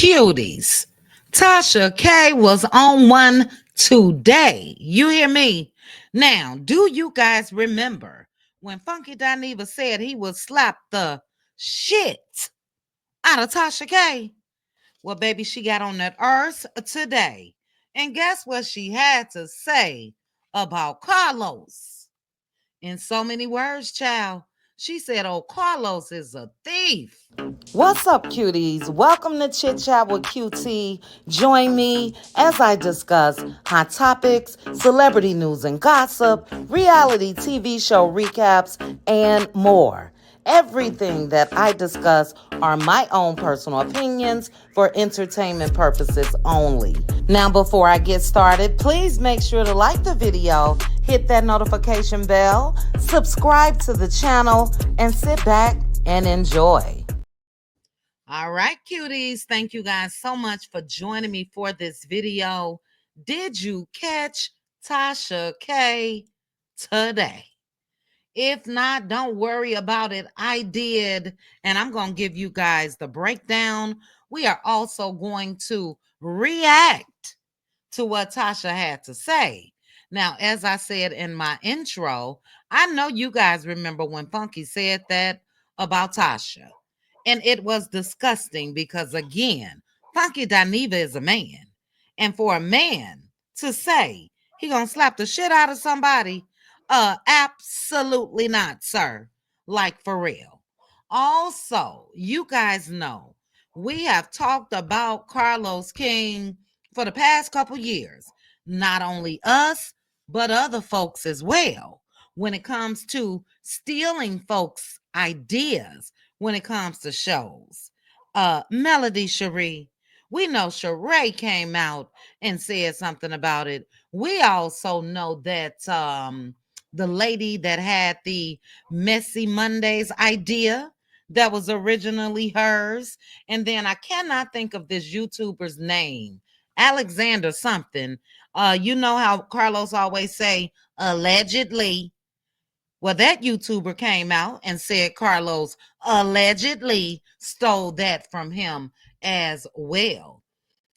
Cuties. Tasha K was on one today. You hear me? Now, do you guys remember when Funky Dineva said he would slap the shit out of Tasha K? Well, baby, she got on that earth today. And guess what she had to say about Carlos? In so many words, child. She said, oh, Carlos is a thief. What's up, cuties? Welcome to Chit Chat with QT. Join me as I discuss hot topics, celebrity news and gossip, reality TV show recaps, and more. Everything that I discuss are my own personal opinions for entertainment purposes only. Now, before I get started, please make sure to like the video, hit that notification bell, subscribe to the channel, and sit back and enjoy. All right, cuties. Thank you guys so much for joining me for this video. Did you catch Tasha K today? If not, don't worry about it. I did. And I'm going to give you guys the breakdown. We are also going to react to what Tasha had to say. Now, as I said in my intro, I know you guys remember when Funky said that about Tasha. And it was disgusting because, again, Funky Dineva is a man. And for a man to say he gonna slap the shit out of somebody, absolutely not, sir. Like, for real. Also, you guys know we have talked about Carlos King for the past couple years. Not only us, but other folks as well. When it comes to stealing folks' ideas, when it comes to shows. Melody Cherie, we know Sheree came out and said something about it. We also know that the lady that had the Messy Mondays idea that was originally hers. And then I cannot think of this YouTuber's name, Alexander something. You know how Carlos always say, allegedly. Well, that YouTuber came out and said Carlos allegedly stole that from him as well.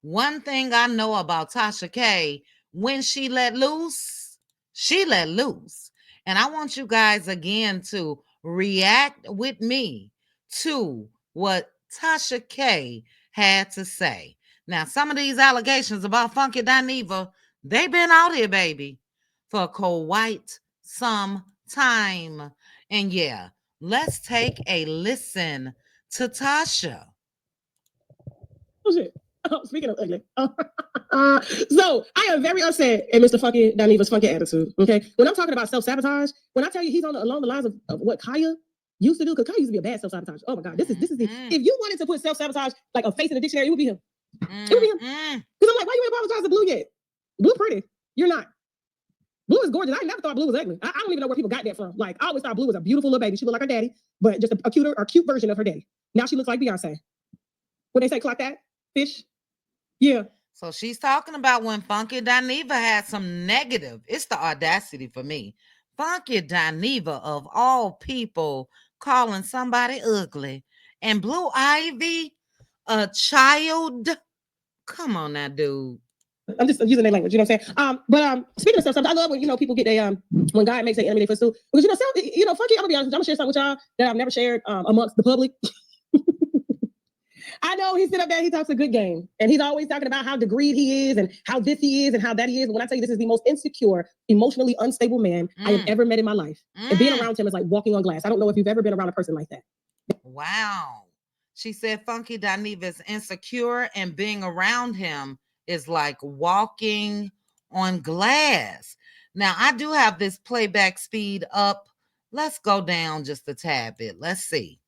One thing I know about Tasha K, when she let loose, she let loose. And I want you guys again to react with me to what Tasha K had to say. Now, some of these allegations about Funky Dineva, they've been out here, baby, for quite some time. And yeah, let's take a listen to Tasha. Oh shit. Oh, speaking of ugly. So I am very upset at Mr. Funky Dineva's funky attitude. Okay. When I'm talking about self-sabotage, when I tell you he's along the lines of what Kaya used to do, because Kaya used to be a bad self-sabotage. Oh my God. This is the if you wanted to put self-sabotage like a face in the dictionary, it would be him. It would be him. Because I'm like, why you ain't apologize to Blue yet? Blue pretty. You're not. Blue is gorgeous. I never thought Blue was ugly. I don't even know where people got that from. Like, I always thought Blue was a beautiful little baby. She looked like her daddy, but just a cute version of her daddy. Now she looks like Beyonce. What they say, clock that? Fish? Yeah. So she's talking about when Funky Dineva had some negative. It's the audacity for me. Funky Dineva, of all people, calling somebody ugly. And Blue Ivy, a child. Come on now, dude. I'm just using their language, you know what I'm saying? But speaking of stuff, I love when people get when God makes an enemy their footstool. Because Funky, I'm gonna be honest, I'm gonna share something with y'all that I've never shared amongst the public. I know he sit up there, he talks a good game, and he's always talking about how degreed he is, and how this he is, and how that he is. And when I tell you this is the most insecure, emotionally unstable man I have ever met in my life, and being around him is like walking on glass. I don't know if you've ever been around a person like that. Wow. She said Funky Dineva is insecure, and being around him is like walking on glass. Now, I do have this playback speed up. Let's go down just a tad bit. Let's see.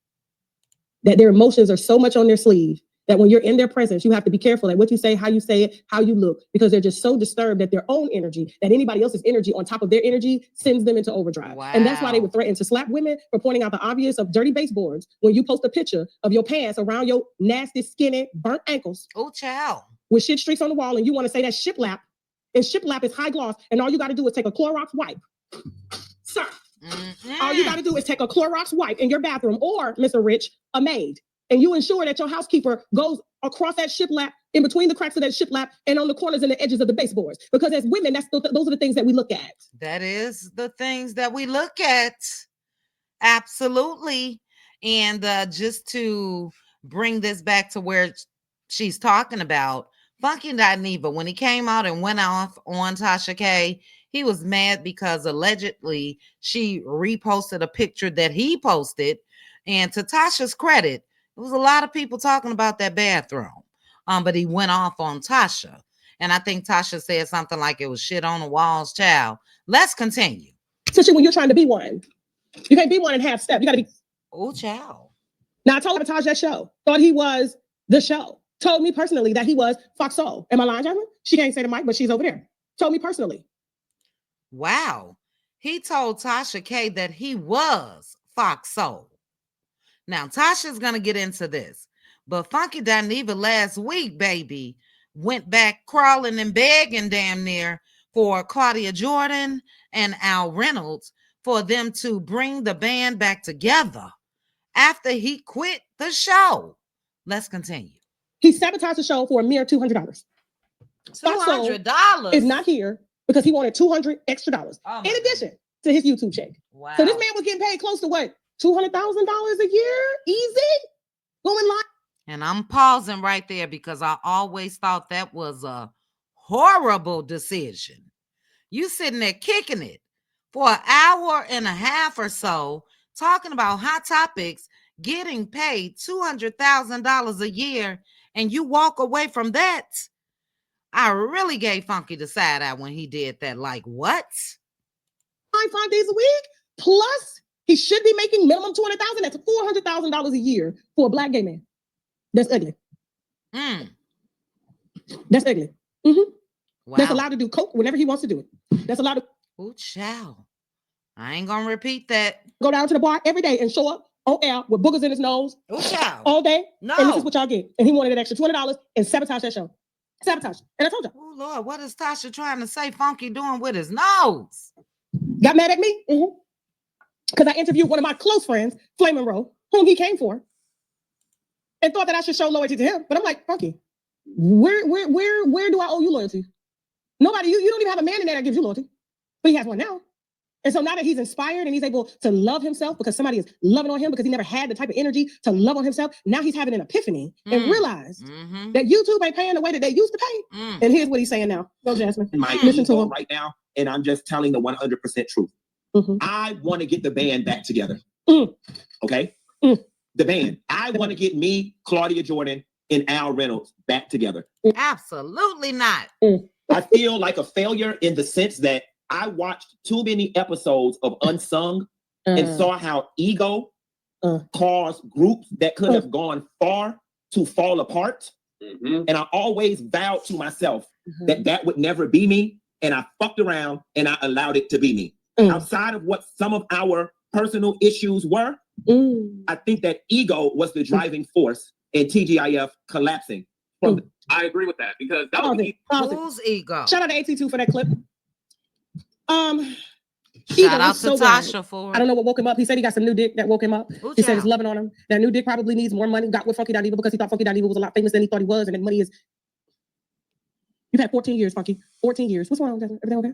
That their emotions are so much on their sleeve that when you're in their presence, you have to be careful at what you say, how you say it, how you look, because they're just so disturbed at their own energy, that anybody else's energy on top of their energy sends them into overdrive. Wow. And that's why they would threaten to slap women for pointing out the obvious of dirty baseboards when you post a picture of your pants around your nasty, skinny, burnt ankles. Oh, child. With shit streaks on the wall, and you want to say that shiplap, and shiplap is high gloss, and all you got to do is take a Clorox wipe. Sir. All you got to do is take a Clorox wipe in your bathroom, or, Mr. Rich, a maid, and you ensure that your housekeeper goes across that shiplap, in between the cracks of that shiplap, and on the corners and the edges of the baseboards. Because as women, those are the things that we look at. That is the things that we look at. Absolutely. And just to bring this back to where she's talking about, Funky Dineva, when he came out and went off on Tasha K, he was mad because allegedly she reposted a picture that he posted. And to Tasha's credit, there was a lot of people talking about that bathroom. But he went off on Tasha. And I think Tasha said something like it was shit on the walls, child. Let's continue. Especially when you're trying to be one. You can't be one and half step. You got to be. Oh, child. Now, I told Sabotage that show. Thought he was the show. Told me personally that he was Fox Soul. Am I lying, Jasmine? She can't say the mic, but she's over there. Told me personally. Wow. He told Tasha K that he was Fox Soul. Now, Tasha's going to get into this. But Funky Dineva last week, baby, went back crawling and begging damn near for Claudia Jordan and Al Reynolds for them to bring the band back together after he quit the show. Let's continue. He sabotaged the show for a mere $200. $200 is not here because he wanted $200 extra in addition to his YouTube check. Wow. So this man was getting paid close to what? $200,000 a year? Easy? Going live? And I'm pausing right there because I always thought that was a horrible decision. You sitting there kicking it for an hour and a half or so, talking about hot topics, getting paid $200,000 a year, and you walk away from that. I really gave Funky the side eye when he did that. Like, what? 5 days a week? Plus, he should be making minimum $200,000. That's $400,000 a year for a black gay man. That's ugly. That's ugly. Mm-hmm. Wow. That's allowed to do coke whenever he wants to do it. That's allowed to. Oh, child. I ain't gonna repeat that. Go down to the bar every day and show up on air with boogers in his nose. Oh, child. All day. No. And this is what y'all get. And he wanted an extra $20 and sabotage that show. Sabotage. And I told you. Oh, Lord, what is Tasha trying to say Funky doing with his nose? Got mad at me? Mm-hmm. Because I interviewed one of my close friends, Flamin' Rhoa, whom he came for, and thought that I should show loyalty to him. But I'm like, Funky, where do I owe you loyalty? Nobody, you don't even have a man in there that gives you loyalty. But he has one now. And so now that he's inspired and he's able to love himself because somebody is loving on him because he never had the type of energy to love on himself, now he's having an epiphany and realized that YouTube ain't paying the way that they used to pay. And here's what he's saying now. Go, Jasmine. Listen to him right now, and I'm just telling the 100% truth. I want to get the band back together. Okay? The band. I want to get me, Claudia Jordan, and Al Reynolds back together. Absolutely not. I feel like a failure in the sense that I watched too many episodes of Unsung and saw how ego caused groups that could have gone far to fall apart. And I always vowed to myself that would never be me. And I fucked around and I allowed it to be me. Outside of what some of our personal issues were, I think that ego was the driving force in TGIF collapsing. I agree with that because that would be whose ego. Shout out to AT2 for that clip. Shout out to Tasha for it. I don't know what woke him up. He said he got some new dick that woke him up. He said he's loving on him. That new dick probably needs more money. Got with Funky Dineva because he thought Funky Dineva was a lot famous than he thought he was, and that money is. You've had 14 years, Funky. 14 years. What's wrong, Jasmine? Everything okay?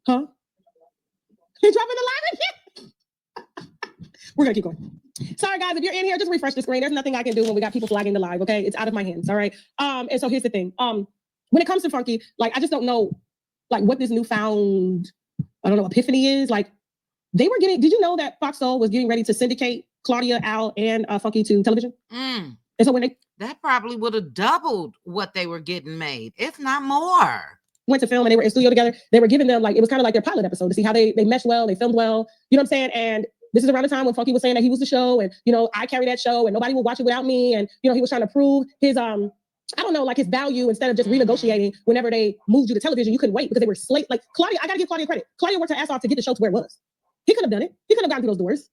Huh? He's dropping the live again. We're gonna keep going. Sorry, guys. If you're in here, just refresh the screen. There's nothing I can do when we got people flagging the live. Okay, it's out of my hands. All right. And so here's the thing. When it comes to Funky, like I just don't know, like what this newfound, I don't know, epiphany is. Like they were getting. Did you know that Fox Soul was getting ready to syndicate Claudia, Al, and Funky to television? And so when that probably would have doubled what they were getting made, if not more. Went to film and they were in studio together. They were giving them like, it was kind of like their pilot episode to see how they meshed well, they filmed well. You know what I'm saying? And this is around the time when Funky was saying that he was the show and, you know, I carry that show and nobody will watch it without me. And, you know, he was trying to prove his, I don't know, like his value instead of just renegotiating whenever they moved you to television. You couldn't wait because they were like Claudia, I got to give Claudia credit. Claudia worked her ass off to get the show to where it was. He could have done it. He could have gotten through those doors.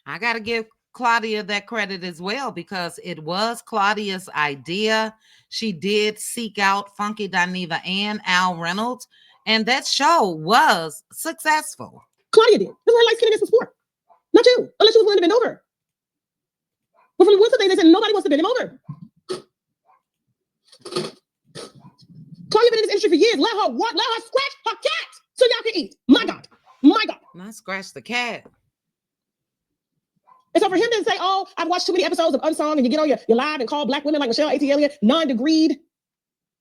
I got to give Claudia that credit as well because it was Claudia's idea. She did seek out Funky Dineva and Al Reynolds, and that show was successful. Claudia did. This is her light skin against the sport. Not you, unless you was willing to bend over. But from the what's the thing, they said nobody wants to bend him over. for years. Let her walk, let her scratch her cat so y'all can eat. My God. My God. Not scratch the cat. And so for him to say, oh, I've watched too many episodes of Unsung, and you get on your live and call black women like Michelle A.T. non-degreed,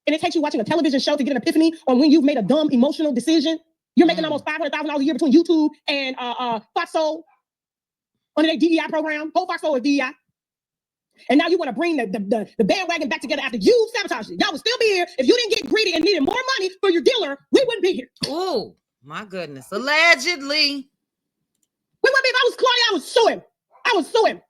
and it takes you watching a television show to get an epiphany on when you've made a dumb emotional decision. You're making almost $500,000 a year between YouTube and Fox Soul under their DEI program. Whole Fox Soul is DEI. And now you want to bring the bandwagon back together after you sabotaged it. Y'all would still be here. If you didn't get greedy and needed more money for your dealer, we wouldn't be here. Oh, my goodness. Allegedly. We wouldn't be. If I was Claudia, I would sue him. I would sue him.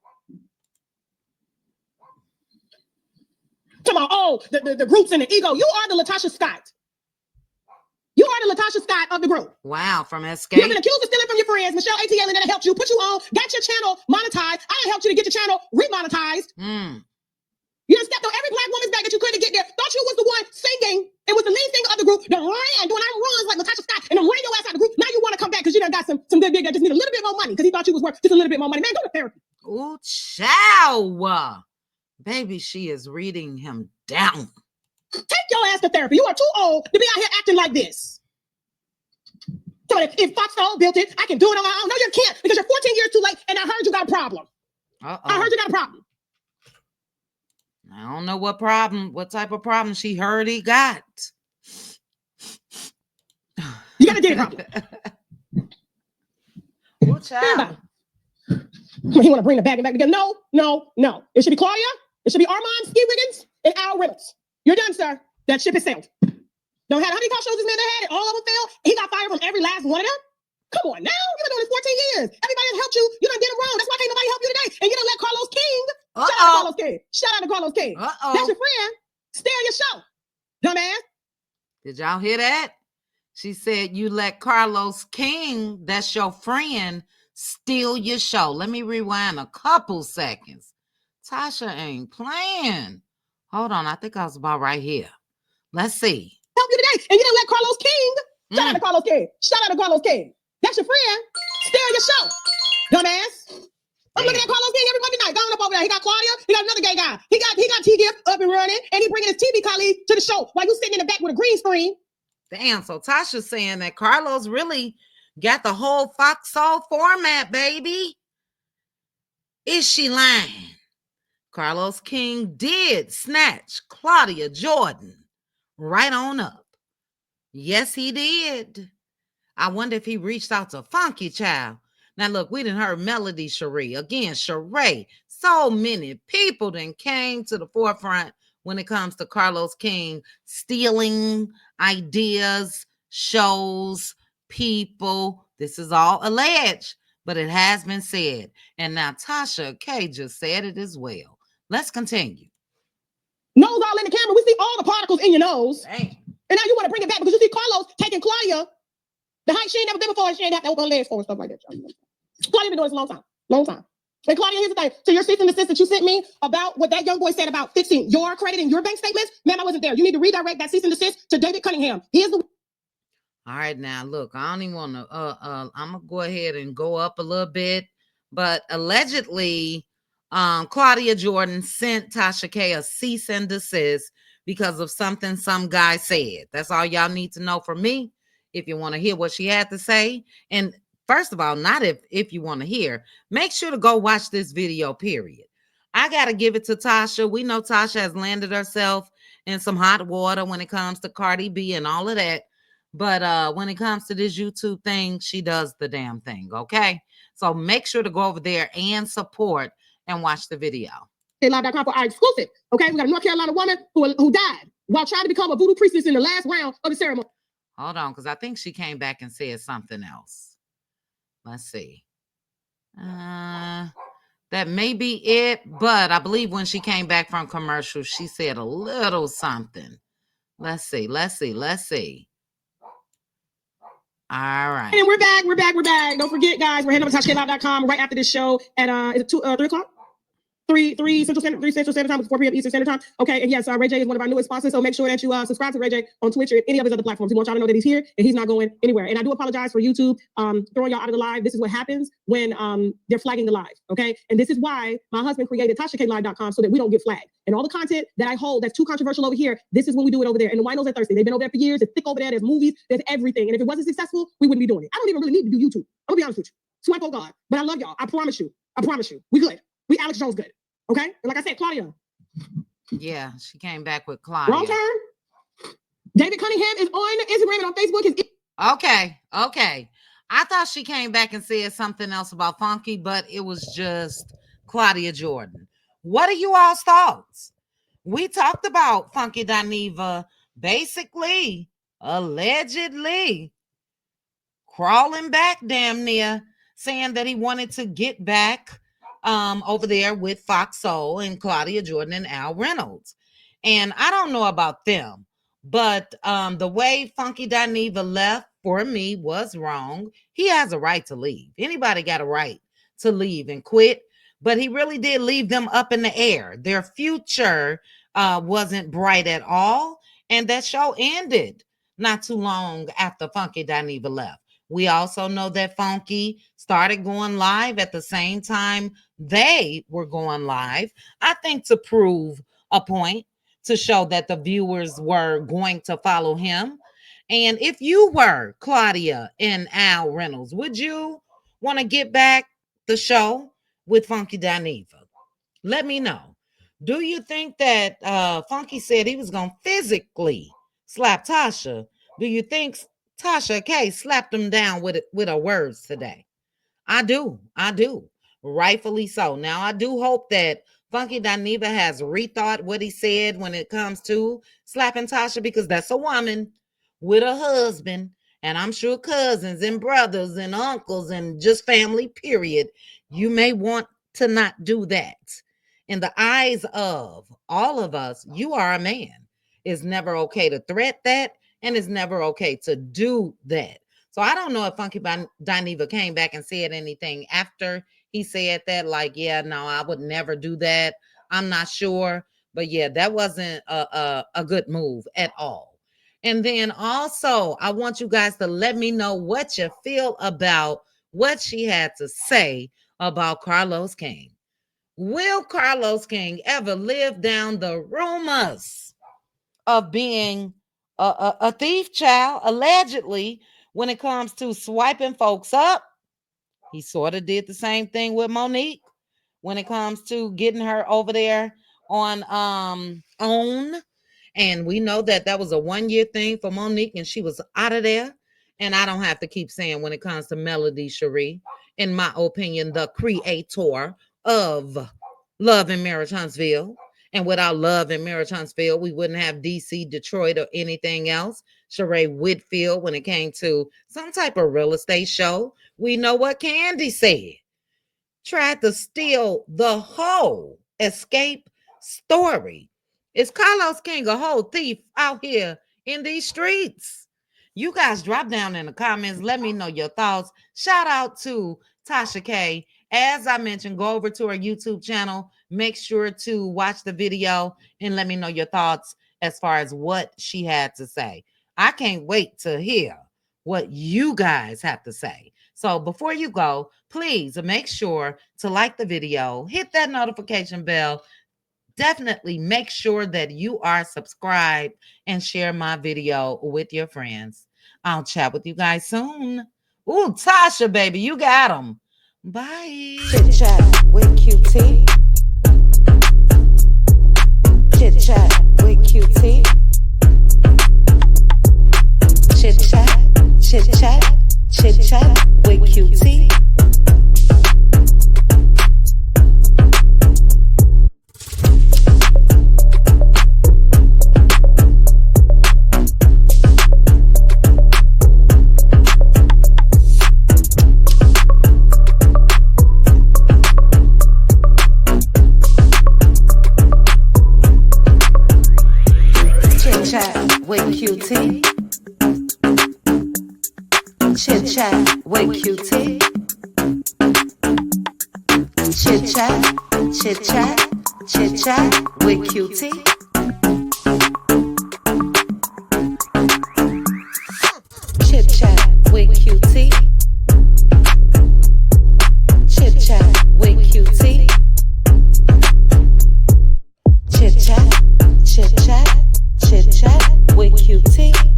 Come on, oh, the groups and the ego. You are the Latasha Scott. You are the Latasha Scott of the group. Wow, from Escape. You've been accused of stealing from your friends. Michelle A.T. that helped you, put you on, got your channel monetized. I helped you to get your channel remonetized. You done stepped on every black woman's back that you couldn't get there. Thought you was the one singing. It was the lead singer of the group. The ran, doing our runs like Latasha Scott, and then ran your ass out of the group. Now you want to come back because you done got some good dick that just need a little bit more money because he thought you was worth just a little bit more money. Man, go to therapy. Oh, chow. Baby, she is reading him down. Take your ass to therapy. You are too old to be out here acting like this. So if Fox Soul built it, I can do it on my own. No, you can't because you're 14 years too late, and I heard you got a problem. I heard you got a problem. I don't know what type of problem she heard he got. You got a dick problem. What child? He want to bring the bag back together. No. It should be Claudia. It should be Armand Ski Wiggins and Al Reynolds. You're done, sir. That ship has sailed. Don't have how many talk shows this man had it? All of them failed. He got fired from every last one of them. Come on now. You've been doing this 14 years. Everybody has helped you. You done did it wrong. That's why can't nobody help you today. And you done let Carlos King. Shout out to Carlos King. Shout out to Carlos King. That's your friend. Stay on your show. Dumbass. Did y'all hear that? She said you let Carlos King, that's your friend, steal your show. Let me rewind a couple seconds. Tasha ain't playing. Hold on. I think I was about right here. Let's see. Help you today. And you done let Carlos King. Shout out to Carlos King. Shout out to Carlos King. That's your friend. Stay on your show. Dumbass. I'm looking at Carlos King every Monday night. Going up over there. He got Claudia. He got another gay guy. He got T-Gift up and running. And he bringing his TV colleague to the show while you sitting in the back with a green screen. Damn. So Tasha's saying that Carlos really got the whole Fox Soul format, baby. Is she lying? Carlos King did snatch Claudia Jordan right on up. Yes, he did. I wonder if he reached out to Funky Child. Now, look, we done heard Melody Sheree. Again, Sheree. So many people then came to the forefront when it comes to Carlos King stealing ideas, shows, people. This is all alleged, but it has been said. And now Tasha K just said it as well. Let's continue. Nose all in the camera. We see all the particles in your nose. Dang. And now you want to bring it back because you see Carlos taking Claudia the height she ain't never been before, and she ain't have to open her legs for and stuff like that. Claudia been doing this a long time. And Claudia, here's the thing. So your cease and desist that you sent me about what that young boy said about fixing your credit and your bank statements, ma'am, I wasn't there. You need to redirect that cease and desist to David Cunningham. Here's the. All right, now look, I don't even want to. I'm gonna go ahead and go up a little bit, but allegedly, Claudia Jordan sent Tasha K a cease and desist because of something some guy said. That's all y'all need to know from me. If you want to hear what she had to say, and first of all, not if you want to hear, make sure to go watch this video, period. I got to give it to Tasha. We know Tasha has landed herself in some hot water when it comes to Cardi B and all of that. But when it comes to this YouTube thing, she does the damn thing, okay? So make sure to go over there and support and watch the video. Live.com for our exclusive, okay? We got a North Carolina woman who died while trying to become a voodoo priestess in the last round of the ceremony. Hold on, because I think she came back and said something else. Let's see. That may be it, but I believe when she came back from commercial, she said a little something. Let's see. All right. And we're back. Don't forget, guys, we're heading over to TashaKlive.com right after this show at is it 3 o'clock? 3 Central Standard Time, 4 p.m. Eastern Standard Time. Okay, and yes, Ray J is one of our newest sponsors, so make sure that you subscribe to Ray J on Twitch or any of his other platforms. He wants y'all to know that he's here and he's not going anywhere. And I do apologize for YouTube throwing y'all out of the live. This is what happens when they're flagging the live, okay? And this is why my husband created TashaKLive.com so that we don't get flagged. And all the content that I hold that's too controversial over here, this is when we do it over there. And the winos are thirsty. They've been over there for years. It's thick over there. There's movies. There's everything. And if it wasn't successful, we wouldn't be doing it. I don't even really need to do YouTube. I'm gonna be honest with you. Swipe, oh God. But I love y'all. I promise you. We good. We Alex Jones good. Okay? And like I said, Claudia. Yeah, she came back with Claudia. Wrong turn. David Cunningham is on Instagram and on Facebook. Okay. I thought she came back and said something else about Funky, but it was just Claudia Jordan. What are you all's thoughts? We talked about Funky Dineva basically, allegedly, crawling back damn near, saying that he wanted to get back over there with Fox Soul and Claudia Jordan and Al Reynolds. And I don't know about them, but the way Funky Dineva left for me was wrong. He has a right to leave. Anybody got a right to leave and quit, but he really did leave them up in the air. Their future wasn't bright at all, and that show ended not too long after Funky Dineva left. We also know that Funky started going live at the same time they were going live, I think to prove a point, to show that the viewers were going to follow him. And if you were Claudia and Al Reynolds, would you want to get back the show with Funky Dineva? Let me know. Do you think that Funky said he was going to physically slap Tasha? Do you think Tasha K slapped him down with her words today? I do. Rightfully so. Now, I do hope that Funky Dineva has rethought what he said when it comes to slapping Tasha, because that's a woman with a husband, and I'm sure cousins and brothers and uncles and just family, period. You may want to not do that. In the eyes of all of us, you are a man. It's never okay to threat that, and it's never okay to do that. So I don't know if Funky Dineva came back and said anything after he said that, like, yeah, no, I would never do that. I'm not sure. But yeah, that wasn't a good move at all. And then also, I want you guys to let me know what you feel about what she had to say about Carlos King. Will Carlos King ever live down the rumors of being a thief child, allegedly, when it comes to swiping folks up? He sort of did the same thing with Monique when it comes to getting her over there on OWN. And we know that that was a 1-year thing for Monique, and she was out of there. And I don't have to keep saying when it comes to Melody Cherie, in my opinion, the creator of Love and Marriage Huntsville. And without Love and Marriage Huntsville, we wouldn't have DC, Detroit, or anything else. Sheree Whitfield, when it came to some type of real estate show, we know what Candy said. Tried to steal the whole escape story. Is Carlos King a whole thief out here in these streets? You guys drop down in the comments. Let me know your thoughts. Shout out to Tasha K. As I mentioned, go over to her YouTube channel. Make sure to watch the video and let me know your thoughts as far as what she had to say. I can't wait to hear what you guys have to say. So before you go, please make sure to like the video, hit that notification bell. Definitely make sure that you are subscribed and share my video with your friends. I'll chat with you guys soon. Ooh, Tasha, baby, you got them. Bye. Chit chat with QT. Chit chat with QT. Chit chat, chit chat, chit chat with QT. With QT. Chit chat with QT. Chit chat. chit chat with Cuties. Chit chat with Cuties. Chit chat with Cuties. Chit chat with Cuties.